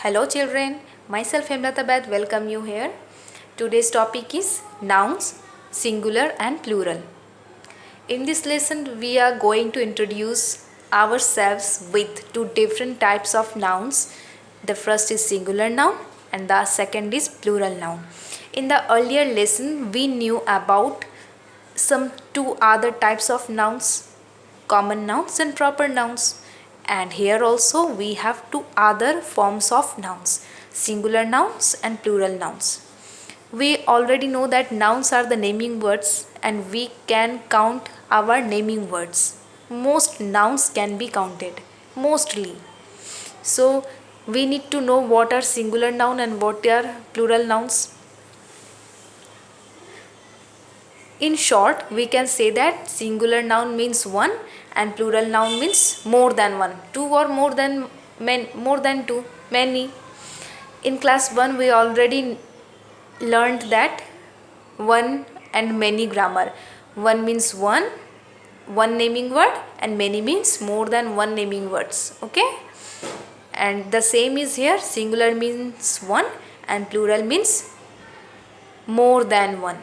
Hello children, myself Hemlatabad welcome you here. Today's topic is nouns, singular and plural. In this lesson we are going to introduce ourselves with two different types of nouns. The first is singular noun and the second is plural noun. In the earlier lesson we knew about some two other types of nouns, common nouns and proper nouns. And here also we have two other forms of nouns, singular nouns and plural nouns. We already know that nouns are the naming words and we can count our naming words. Most nouns can be counted, mostly. So we need to know what are singular noun and what are plural nouns. In short, we can say that singular noun means one and plural noun means more than one, two or more than two, many. In class 1 we already learned that one and many grammar. One means one naming word, and many means more than one naming words. Okay? And the same is here, singular means one and plural means more than one.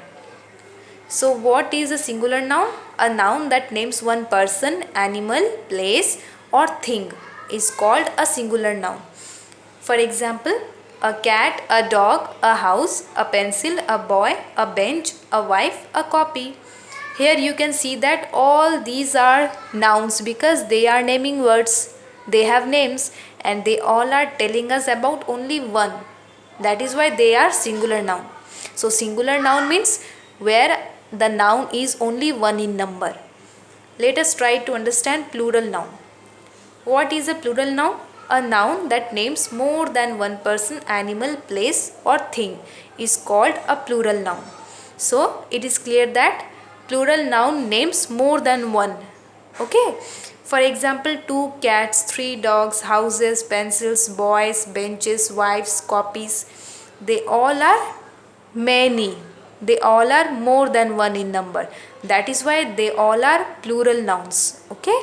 So what is a singular noun? A noun that names one person, animal, place or thing is called a singular noun. For example, a cat, a dog, a house, a pencil, a boy, a bench, a wife, a copy. Here you can see that all these are nouns because they are naming words. They have names and they all are telling us about only one. That is why they are singular noun. So singular noun means where the noun is only one in number. Let us try to understand plural noun. What is a plural noun? A noun that names more than one person, animal, place or thing is called a plural noun. So it is clear that plural noun names more than one. Okay. For example, 2 cats, 3 dogs, houses, pencils, boys, benches, wives, copies. They all are many. They all are more than one in number. That is why they all are plural nouns. Okay.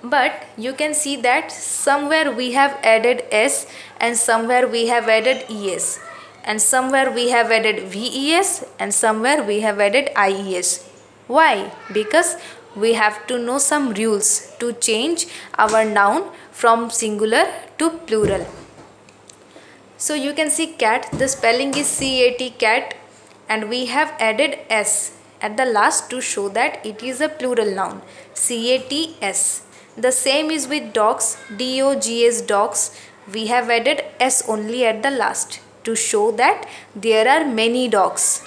But you can see that somewhere we have added s and somewhere we have added es, and somewhere we have added ves and somewhere we have added ies. Why? Because we have to know some rules to change our noun from singular to plural. So you can see cat, the spelling is cat, cat, and we have added s at the last to show that it is a plural noun, cats. The same is with dogs, dogs, dogs. We have added s only at the last to show that there are many dogs.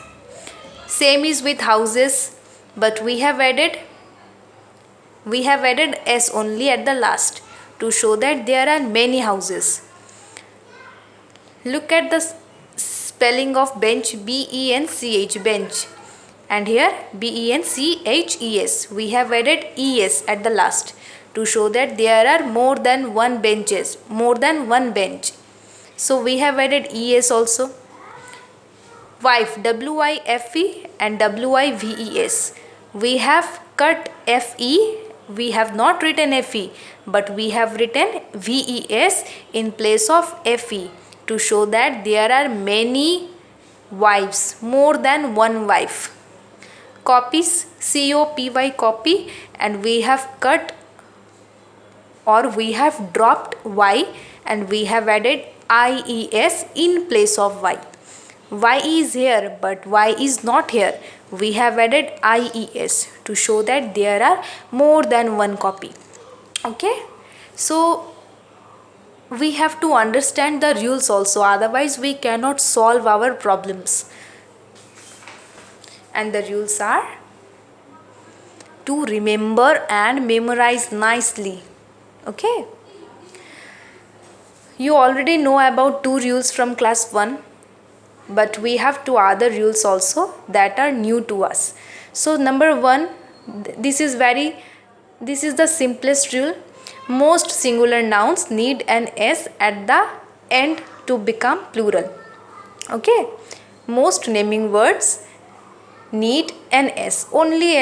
Same is with houses, but we have added s only at the last to show that there are many houses. Look at the spelling of bench, bench, bench, and here benches. We have added es at the last to show that there are more than one benches, more than one bench. So we have added es also. Wife, wife and wives. We have cut fe. We have not written fe, but we have written ves in place of fe to show that there are many wives, more than one wife. Copies, copy, copy, and we have cut or we have dropped y and we have added ies in place of y. Y is here but y is not here. We have added ies to show that there are more than one copy. Okay, so we have to understand the rules also, otherwise we cannot solve our problems. And the rules are to remember and memorize nicely. Okay, you already know about 2 rules from class 1, but we have 2 other rules also that are new to us. So number 1, this is the simplest rule. Most singular nouns need an s at the end to become plural. Okay, most naming words need an s, only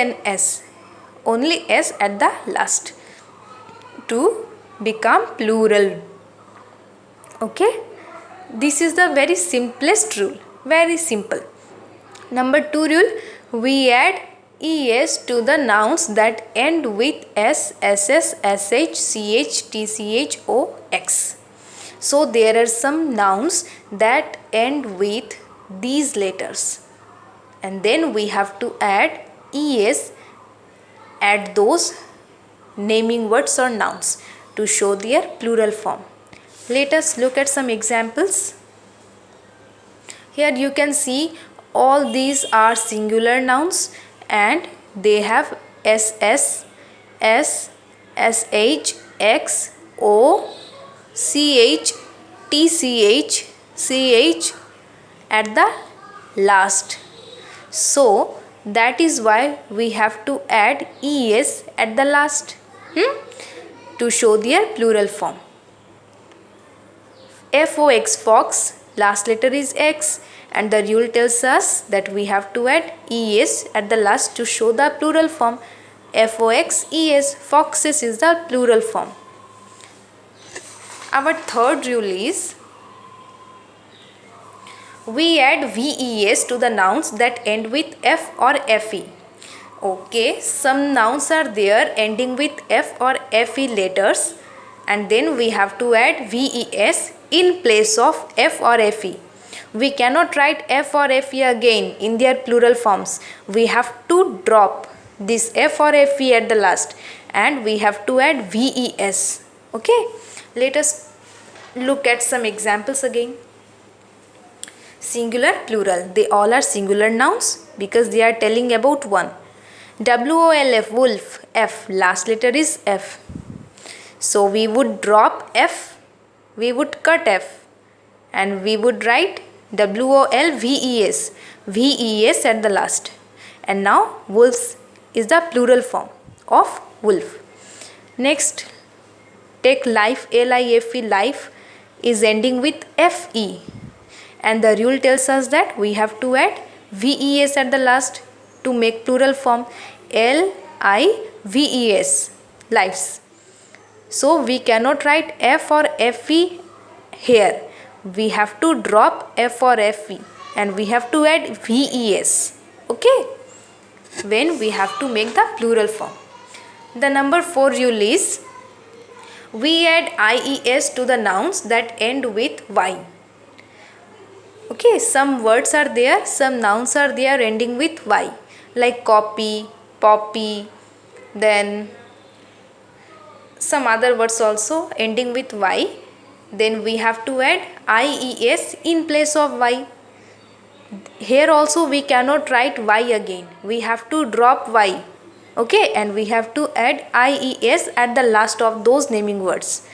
s at the last to become plural. Okay, this is the very simplest rule, very simple. Number 2 rule, we add es to the nouns that end with s, ss, sh, ch, tch, ox. So there are some nouns that end with these letters, and then we have to add es at those naming words or nouns to show their plural form. Let us look at some examples. Here you can see all these are singular nouns and they have ss, s, sh, x, o, ch, tch, ch at the last. So that is why we have to add es at the last to show their plural form. Fox, fox, last letter is x, and the rule tells us that we have to add es at the last to show the plural form. Fox, es, foxes is the plural form. Our third rule is we add ves to the nouns that end with f or fe. Okay, some nouns are there ending with f or fe letters, and then we have to add ves in place of f or fe. We cannot write f or fe again in their plural forms. We have to drop this f or fe at the last and we have to add ves. Okay, let us look at some examples again. Singular, plural, they all are singular nouns because they are telling about one. wolf, wolf, f, last letter is f. So we would drop f, we would cut f, and we would write wolves, ves at the last. And now wolves is the plural form of wolf. Next, take life, life, life is ending with fe. And the rule tells us that we have to add ves at the last to make plural form lives, lives. So we cannot write f or fe here. We have to drop f or fe and we have to add ves. Okay, when we have to make the plural form. The number 4 rule is we add ies to the nouns that end with y. Okay, some words are there, some nouns are there ending with y, like copy, poppy, then some other words also ending with y. Then we have to add ies in place of y. Here also we cannot write y again, we have to drop y. Okay, and we have to add ies at the last of those naming words.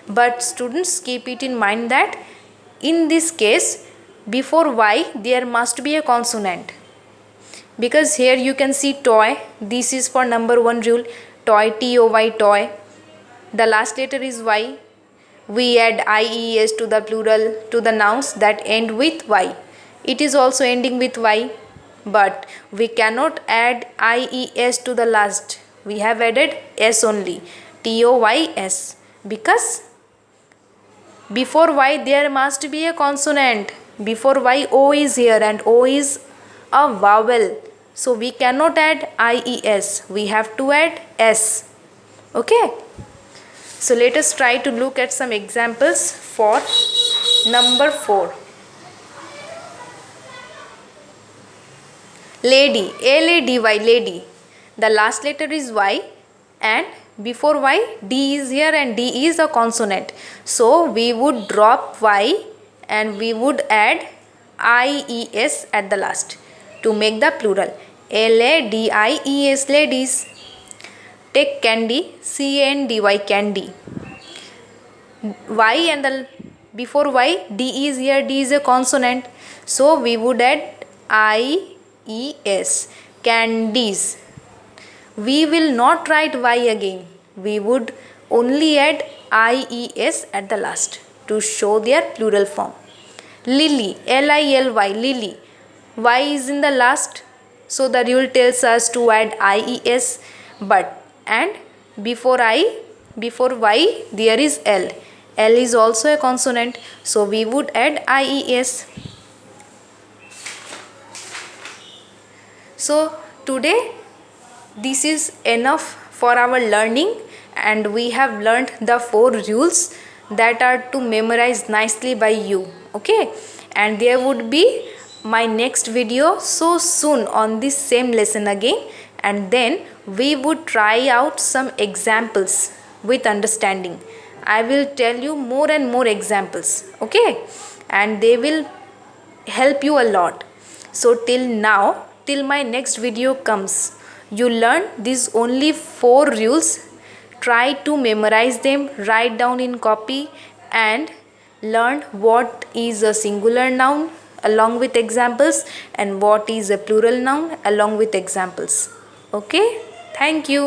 But students, keep it in mind that in this case before y there must be a consonant, because here you can see toy, this is for number 1 rule, toy, toy, toy, the last letter is y. We add ies to the plural, to the nouns that end with y. It is also ending with y, but we cannot add ies to the last. We have added s only, toys, because before y there must be a consonant. Before y o is here and o is a vowel, so we cannot add ies, we have to add s. Okay, so let us try to look at some examples for number 4. Lady, lady, lady, the last letter is y and before y d is here and d is a consonant, so we would drop y and we would add ies at the last to make the plural, ladies, ladies. Take candy, candy, candy, y and the before y d is here, d is a consonant, so we would add ies, candies. We will not write y again, we would only add ies at the last to show their plural form. Lily, lily, lily, y is in the last, so the rule tells us to add ies, but and before y there is l, L is also a consonant, so we would add IES. So today this is enough for our learning, and we have learned the 4 rules that are to memorize nicely by you. Okay, and there would be my next video so soon on this same lesson again, and then we would try out some examples with understanding. I will tell you more and more examples, okay, and they will help you a lot. So till now, till my next video comes, you learn these only 4 rules. Try to memorize them, write down in copy, and learn what is a singular noun along with examples and what is a plural noun along with examples. Okay, thank you.